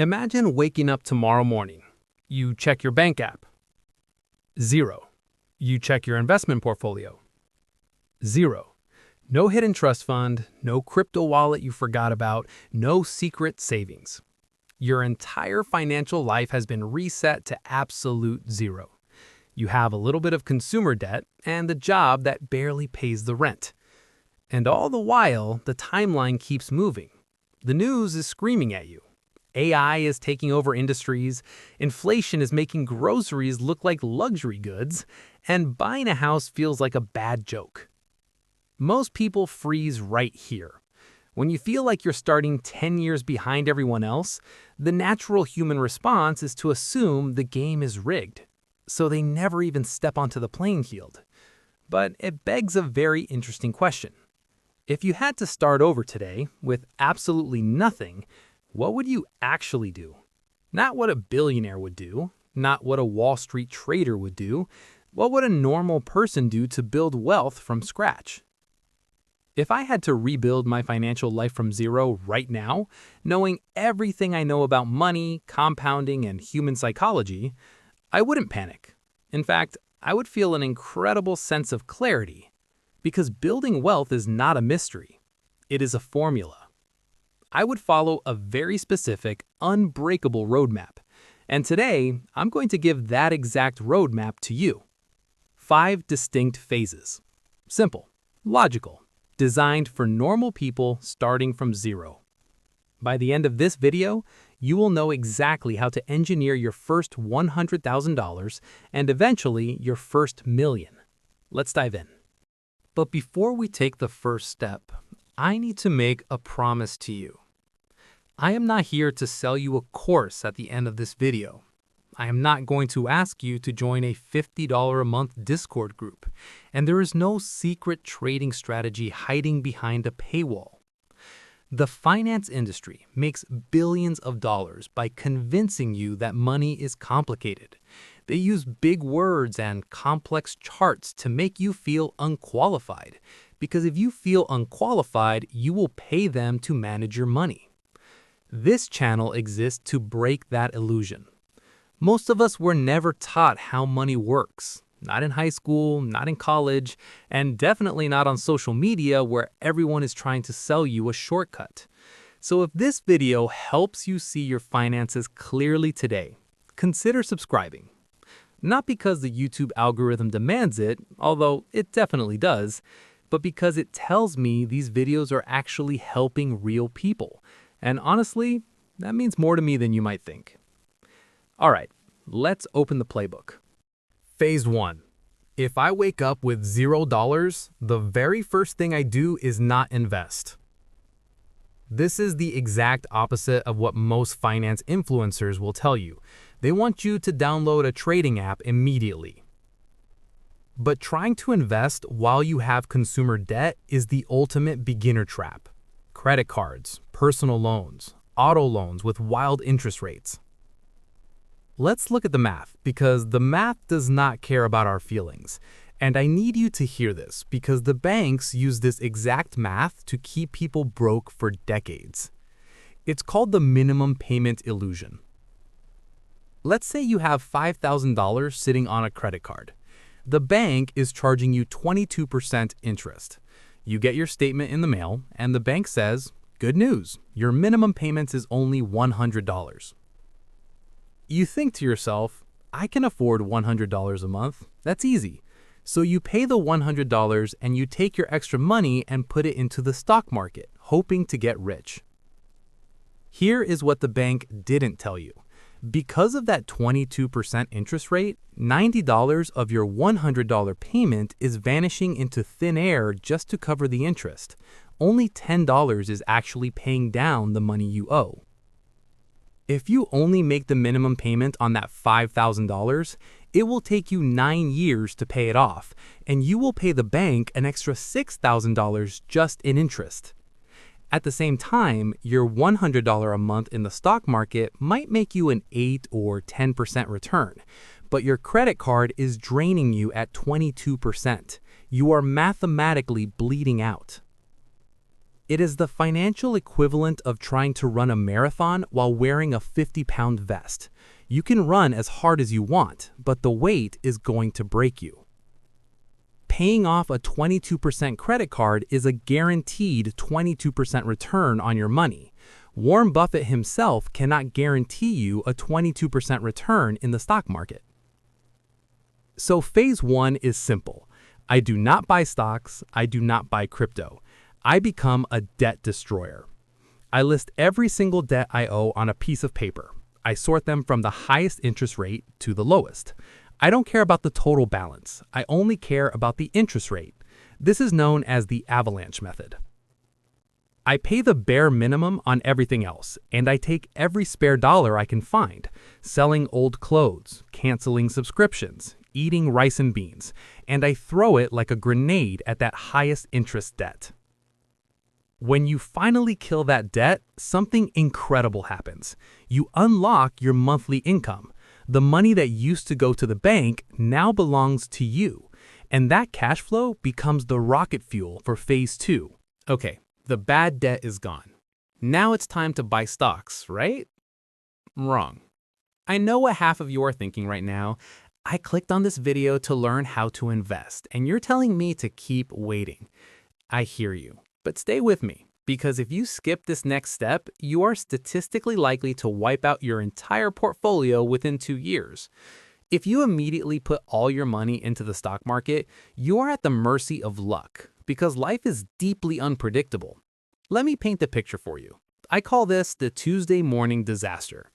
Imagine waking up tomorrow morning. You check your bank app. 0. You check your investment portfolio. 0. No hidden trust fund, no crypto wallet you forgot about, no secret savings. Your entire financial life has been reset to absolute 0. You have a little bit of consumer debt and a job that barely pays the rent. And all the while, the timeline keeps moving. The news is screaming at you. AI is taking over industries, inflation is making groceries look like luxury goods, and buying a house feels like a bad joke. Most people freeze right here. When you feel like you're starting 10 years behind everyone else, the natural human response is to assume the game is rigged, so they never even step onto the playing field. But it begs a very interesting question. If you had to start over today with absolutely nothing, what would you actually do? Not what a billionaire would do, not what a Wall Street trader would do. What would a normal person do to build wealth from scratch? If I had to rebuild my financial life from 0 right now, knowing everything I know about money, compounding, and human psychology, I wouldn't panic. In fact, I would feel an incredible sense of clarity, because building wealth is not a mystery. It is a formula. I would follow a very specific, unbreakable roadmap. And today, I'm going to give that exact roadmap to you. 5 distinct phases. Simple, logical, designed for normal people starting from 0. By the end of this video, you will know exactly how to engineer your first $100,000 and eventually your first million. Let's dive in. But before we take the first step, I need to make a promise to you. I am not here to sell you a course at the end of this video. I am not going to ask you to join a $50 a month Discord group, and there is no secret trading strategy hiding behind a paywall. The finance industry makes billions of dollars by convincing you that money is complicated. They use big words and complex charts to make you feel unqualified, because if you feel unqualified, you will pay them to manage your money. This channel exists to break that illusion. Most of us were never taught how money works. Not in high school, not in college, and definitely not on social media where everyone is trying to sell you a shortcut. So if this video helps you see your finances clearly today, consider subscribing. Not because the YouTube algorithm demands it, although it definitely does, but because it tells me these videos are actually helping real people. And honestly, that means more to me than you might think. All right, let's open the playbook. Phase 1. If I wake up with $0, the very first thing I do is not invest. This is the exact opposite of what most finance influencers will tell you. They want you to download a trading app immediately. But trying to invest while you have consumer debt is the ultimate beginner trap. Credit cards, personal loans, auto loans with wild interest rates. Let's look at the math, because the math does not care about our feelings. And I need you to hear this, because the banks use this exact math to keep people broke for decades. It's called the minimum payment illusion. Let's say you have $5,000 sitting on a credit card. The bank is charging you 22% interest. You get your statement in the mail, and the bank says, "Good news, your minimum payments is only $100. You think to yourself, I can afford $100 a month. That's easy. So you pay the $100 and you take your extra money and put it into the stock market, hoping to get rich. Here is what the bank didn't tell you. Because of that 22% interest rate, $90 of your $100 payment is vanishing into thin air just to cover the interest. Only $10 is actually paying down the money you owe. If you only make the minimum payment on that $5,000, it will take you 9 years to pay it off, and you will pay the bank an extra $6,000 just in interest. At the same time, your $100 a month in the stock market might make you an 8 or 10% return, but your credit card is draining you at 22%. You are mathematically bleeding out. It is the financial equivalent of trying to run a marathon while wearing a 50-pound vest. You can run as hard as you want, but the weight is going to break you. Paying off a 22% credit card is a guaranteed 22% return on your money. Warren Buffett himself cannot guarantee you a 22% return in the stock market. So phase 1 is simple. I do not buy stocks, I do not buy crypto. I become a debt destroyer. I list every single debt I owe on a piece of paper. I sort them from the highest interest rate to the lowest. I don't care about the total balance. I only care about the interest rate. This is known as the avalanche method. I pay the bare minimum on everything else, and I take every spare dollar I can find, selling old clothes, canceling subscriptions, eating rice and beans, and I throw it like a grenade at that highest interest debt. When you finally kill that debt, something incredible happens. You unlock your monthly income. The money that used to go to the bank now belongs to you, and that cash flow becomes the rocket fuel for phase 2. Okay, the bad debt is gone. Now it's time to buy stocks, right? Wrong. I know what half of you are thinking right now. I clicked on this video to learn how to invest, and you're telling me to keep waiting. I hear you, but stay with me. Because if you skip this next step, you are statistically likely to wipe out your entire portfolio within 2 years. If you immediately put all your money into the stock market, you are at the mercy of luck because life is deeply unpredictable. Let me paint the picture for you. I call this the Tuesday morning disaster.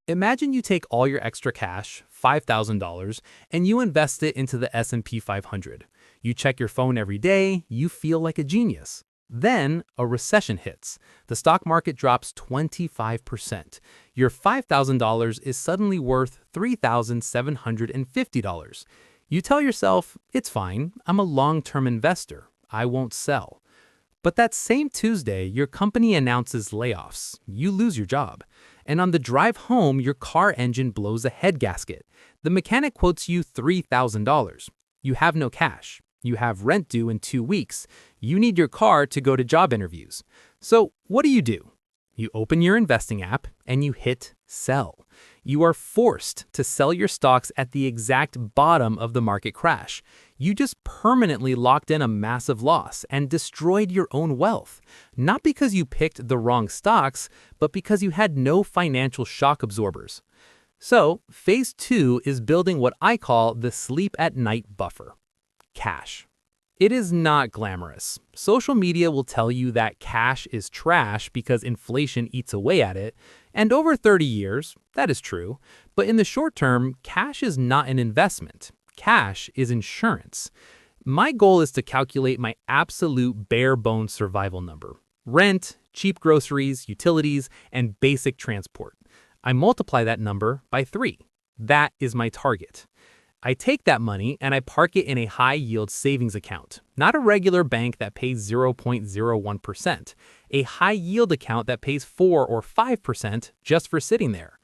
Imagine you take all your extra cash, $5,000, and you invest it into the S&P 500. You check your phone every day, you feel like a genius. Then a recession hits. The stock market drops 25%. Your $5,000 is suddenly worth $3,750. You tell yourself, it's fine, I'm a long-term investor, I won't sell. But that same Tuesday, your company announces layoffs. You lose your job. And on the drive home, your car engine blows a head gasket. The mechanic quotes you $3,000. You have no cash. You have rent due in 2 weeks. You need your car to go to job interviews. So what do? You open your investing app and you hit sell. You are forced to sell your stocks at the exact bottom of the market crash. You just permanently locked in a massive loss and destroyed your own wealth. Not because you picked the wrong stocks, but because you had no financial shock absorbers. So phase 2 is building what I call the sleep at night buffer. Cash. It is not glamorous. Social media will tell you that cash is trash because inflation eats away at it, and over 30 years, that is true. But in the short term, cash is not an investment. Cash is insurance. My goal is to calculate my absolute bare-bones survival number. Rent, cheap groceries, utilities, and basic transport. I multiply that number by 3. That is my target. I take that money and I park it in a high-yield savings account, not a regular bank that pays 0.01%, a high-yield account that pays 4 or 5% just for sitting there.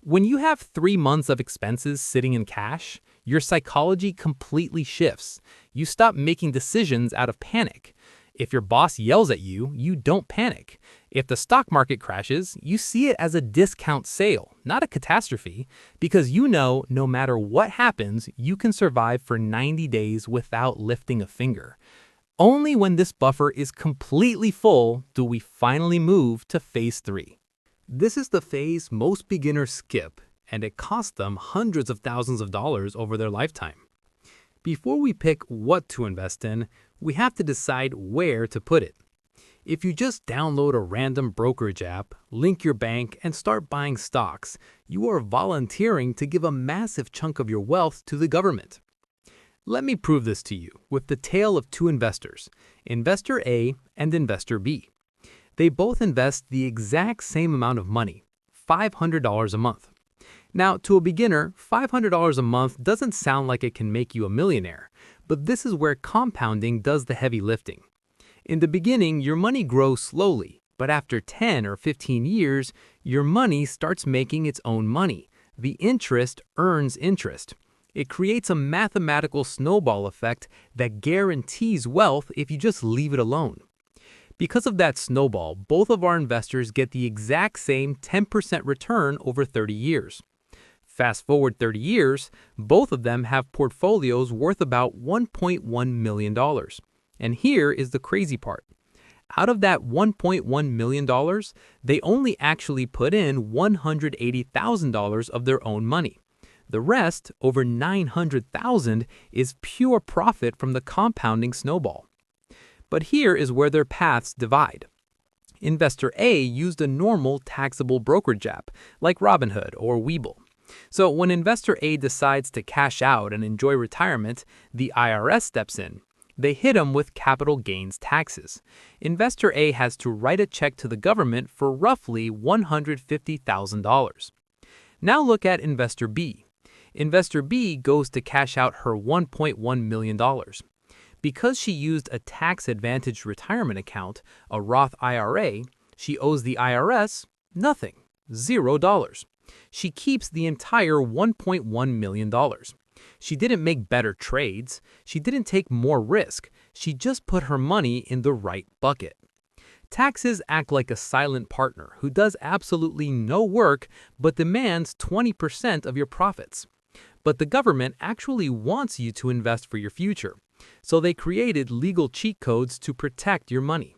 When you have 3 months of expenses sitting in cash, your psychology completely shifts. You stop making decisions out of panic. If your boss yells at you, you don't panic. If the stock market crashes, you see it as a discount sale, not a catastrophe, because you know no matter what happens, you can survive for 90 days without lifting a finger. Only when this buffer is completely full do we finally move to phase 3. This is the phase most beginners skip, and it costs them hundreds of thousands of dollars over their lifetime. Before we pick what to invest in, we have to decide where to put it. If you just download a random brokerage app, link your bank, and start buying stocks, you are volunteering to give a massive chunk of your wealth to the government. Let me prove this to you with the tale of 2 investors, Investor A and Investor B. They both invest the exact same amount of money, $500 a month. Now, to a beginner, $500 a month doesn't sound like it can make you a millionaire, but this is where compounding does the heavy lifting. In the beginning, your money grows slowly, but after 10 or 15 years, your money starts making its own money. The interest earns interest. It creates a mathematical snowball effect that guarantees wealth if you just leave it alone. Because of that snowball, both of our investors get the exact same 10% return over 30 years. Fast forward 30 years, both of them have portfolios worth about $1.1 million. And here is the crazy part. Out of that $1.1 million, they only actually put in $180,000 of their own money. The rest, over $900,000, is pure profit from the compounding snowball. But here is where their paths divide. Investor A used a normal taxable brokerage app, like Robinhood or Webull. So when Investor A decides to cash out and enjoy retirement, the IRS steps in. They hit him with capital gains taxes. Investor A has to write a check to the government for roughly $150,000. Now look at Investor B. Investor B goes to cash out her $1.1 million. Because she used a tax-advantaged retirement account, a Roth IRA, she owes the IRS nothing, $0. She keeps the entire $1.1 million. She didn't make better trades. She didn't take more risk. She just put her money in the right bucket. Taxes act like a silent partner who does absolutely no work but demands 20% of your profits. But the government actually wants you to invest for your future. So they created legal cheat codes to protect your money.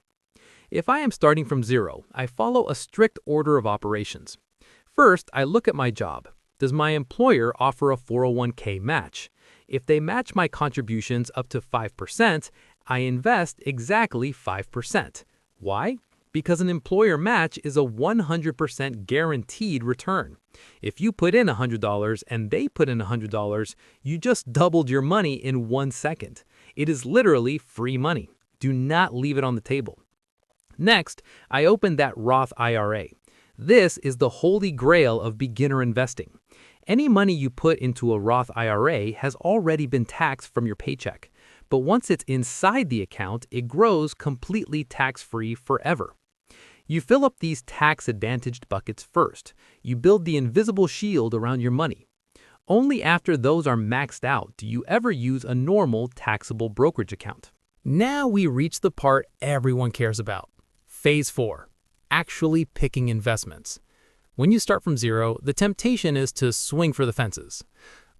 If I am starting from zero, I follow a strict order of operations. First, I look at my job. Does my employer offer a 401k match? If they match my contributions up to 5%, I invest exactly 5%. Why? Because an employer match is a 100% guaranteed return. If you put in $100 and they put in $100, you just doubled your money in 1 second. It is literally free money. Do not leave it on the table. Next, I open that Roth IRA. This is the holy grail of beginner investing. Any money you put into a Roth IRA has already been taxed from your paycheck. But once it's inside the account, it grows completely tax-free forever. You fill up these tax-advantaged buckets first. You build the invisible shield around your money. Only after those are maxed out do you ever use a normal taxable brokerage account. Now we reach the part everyone cares about. Phase 4. Actually picking investments. When you start from zero, the temptation is to swing for the fences.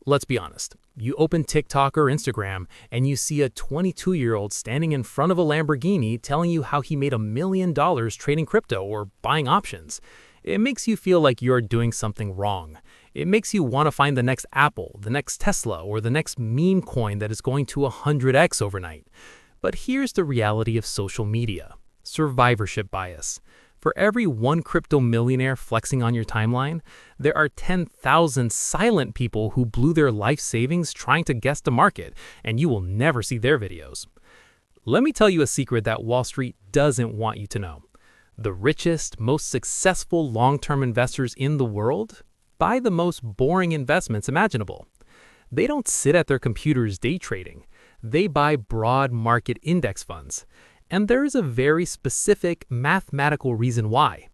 Let's be honest. You open TikTok or Instagram and you see a 22-year-old standing in front of a Lamborghini telling you how he made $1 million trading crypto or buying options. It makes you feel like you're doing something wrong. It makes you want to find the next Apple, the next Tesla, or the next meme coin that is going to 100x overnight. But here's the reality of social media. Survivorship bias. For every one crypto millionaire flexing on your timeline, there are 10,000 silent people who blew their life savings trying to guess the market, and you will never see their videos. Let me tell you a secret that Wall Street doesn't want you to know. The richest, most successful long-term investors in the world buy the most boring investments imaginable. They don't sit at their computers day trading. They buy broad market index funds. And there is a very specific mathematical reason why.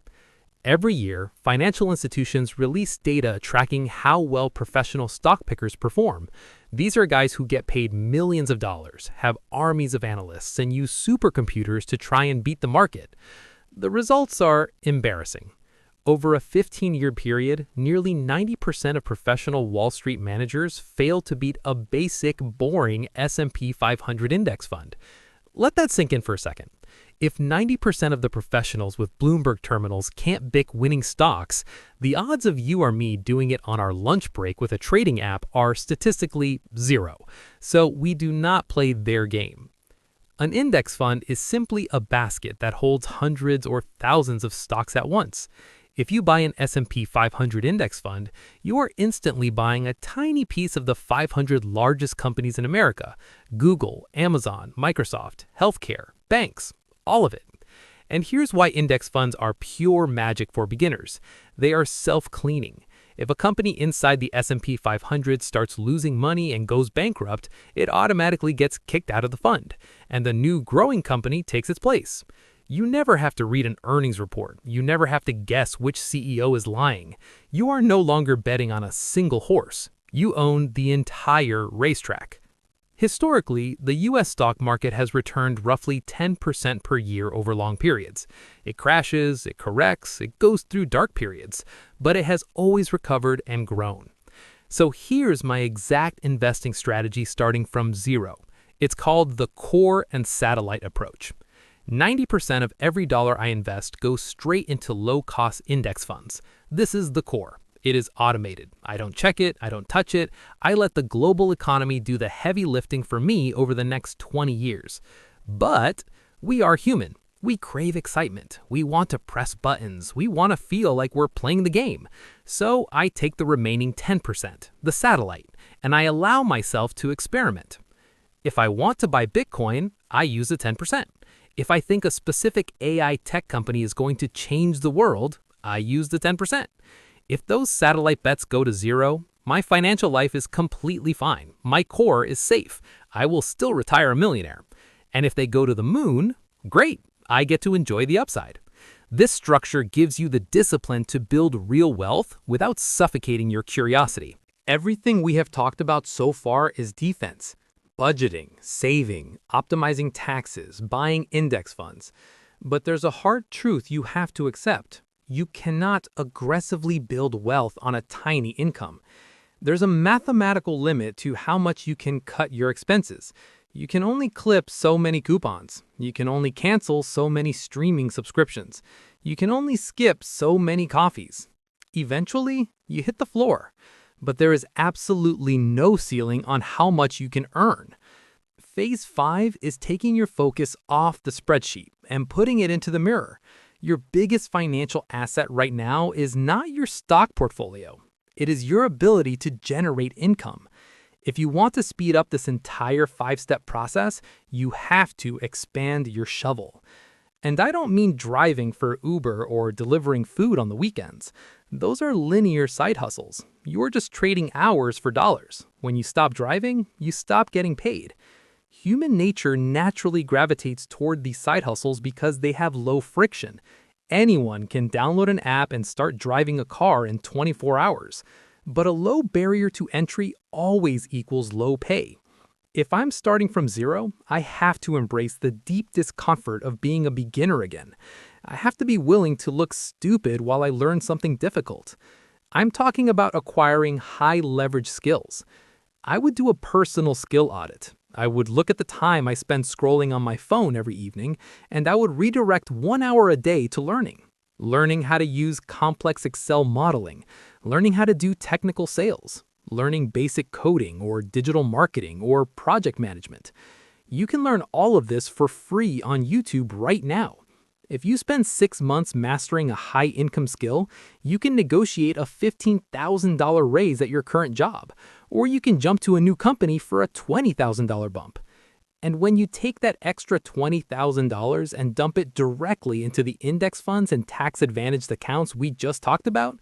Every year, financial institutions release data tracking how well professional stock pickers perform. These are guys who get paid millions of dollars, have armies of analysts, and use supercomputers to try and beat the market. The results are embarrassing. Over a 15-year period, nearly 90% of professional Wall Street managers fail to beat a basic, boring S&P 500 index fund. Let that sink in for a second. If 90% of the professionals with Bloomberg terminals can't pick winning stocks, the odds of you or me doing it on our lunch break with a trading app are statistically zero. So we do not play their game. An index fund is simply a basket that holds hundreds or thousands of stocks at once. If you buy an S&P 500 index fund, you are instantly buying a tiny piece of the 500 largest companies in America: Google, Amazon, Microsoft, healthcare, banks, all of it. And here's why index funds are pure magic for beginners. They are self-cleaning. If a company inside the S&P 500 starts losing money and goes bankrupt, it automatically gets kicked out of the fund, and the new growing company takes its place. You never have to read an earnings report. You never have to guess which CEO is lying. You are no longer betting on a single horse. You own the entire racetrack. Historically, the US stock market has returned roughly 10% per year over long periods. It crashes, it corrects, it goes through dark periods, but it has always recovered and grown. So here's my exact investing strategy starting from zero. It's called the core and satellite approach. 90% of every dollar I invest goes straight into low-cost index funds. This is the core. It is automated. I don't check it, I don't touch it. I let the global economy do the heavy lifting for me over the next 20 years. But we are human. We crave excitement. We want to press buttons. We want to feel like we're playing the game. So I take the remaining 10%, the satellite, and I allow myself to experiment. If I want to buy Bitcoin, I use the 10%. If I think a specific AI tech company is going to change the world, I use the 10%. If those satellite bets go to zero, my financial life is completely fine. My core is safe. I will still retire a millionaire. And if they go to the moon, great. I get to enjoy the upside. This structure gives you the discipline to build real wealth without suffocating your curiosity. Everything we have talked about so far is defense. Budgeting, saving, optimizing taxes, buying index funds. But there's a hard truth you have to accept. You cannot aggressively build wealth on a tiny income. There's a mathematical limit to how much you can cut your expenses. You can only clip so many coupons. You can only cancel so many streaming subscriptions. You can only skip so many coffees. Eventually, you hit the floor. But there is absolutely no ceiling on how much you can earn. Phase 5 is taking your focus off the spreadsheet and putting it into the mirror. Your biggest financial asset right now is not your stock portfolio. It is your ability to generate income. If you want to speed up this entire 5-step process, you have to expand your shovel. And I don't mean driving for Uber or delivering food on the weekends. Those are linear side hustles. You're just trading hours for dollars. When you stop driving, you stop getting paid. Human nature naturally gravitates toward these side hustles because they have low friction. Anyone can download an app and start driving a car in 24 hours. But a low barrier to entry always equals low pay. If I'm starting from zero, I have to embrace the deep discomfort of being a beginner again. I have to be willing to look stupid while I learn something difficult. I'm talking about acquiring high-leverage skills. I would do a personal skill audit. I would look at the time I spend scrolling on my phone every evening, and I would redirect 1 hour a day to learning. Learning how to use complex Excel modeling, learning how to do technical sales, learning basic coding or digital marketing or project management. You can learn all of this for free on YouTube right now. If you spend 6 months mastering a high-income skill, you can negotiate a $15,000 raise at your current job, or you can jump to a new company for a $20,000 bump. And when you take that extra $20,000 and dump it directly into the index funds and tax-advantaged accounts we just talked about,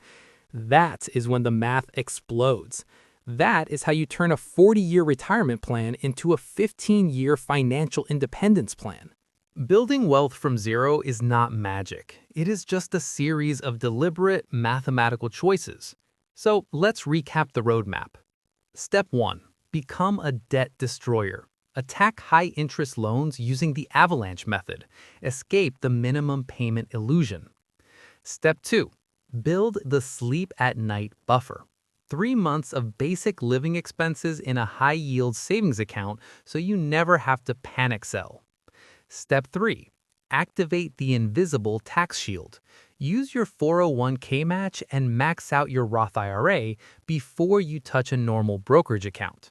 that is when the math explodes. That is how you turn a 40-year retirement plan into a 15-year financial independence plan. Building wealth from zero is not magic. It is just a series of deliberate mathematical choices. So let's recap the roadmap. Step 1. Become a debt destroyer. Attack high-interest loans using the avalanche method. Escape the minimum payment illusion. Step 2. Build the sleep at night buffer. 3 months of basic living expenses in a high-yield savings account so you never have to panic sell. Step 3. Activate the invisible tax shield. Use your 401k match and max out your Roth IRA before you touch a normal brokerage account.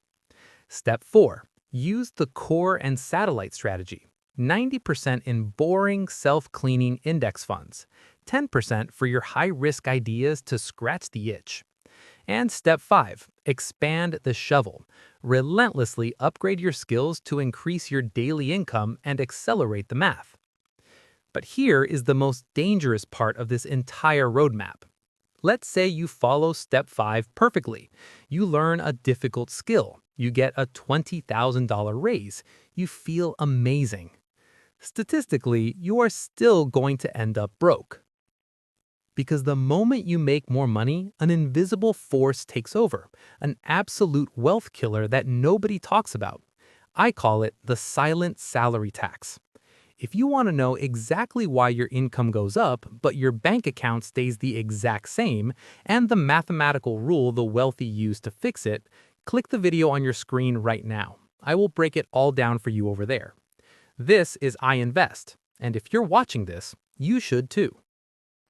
Step 4. Use the core and satellite strategy. 90% in boring, self-cleaning index funds. 10% for your high-risk ideas to scratch the itch. And Step 5. Expand the shovel. Relentlessly upgrade your skills to increase your daily income and accelerate the math. But here is the most dangerous part of this entire roadmap. Let's say you follow Step 5 perfectly. You learn a difficult skill. You get a $20,000 raise. You feel amazing. Statistically, you are still going to end up broke. Because the moment you make more money, an invisible force takes over, an absolute wealth killer that nobody talks about. I call it the silent salary tax. If you want to know exactly why your income goes up, but your bank account stays the exact same, and the mathematical rule the wealthy use to fix it, click the video on your screen right now. I will break it all down for you over there. This is I Invest, and if you're watching this, you should too.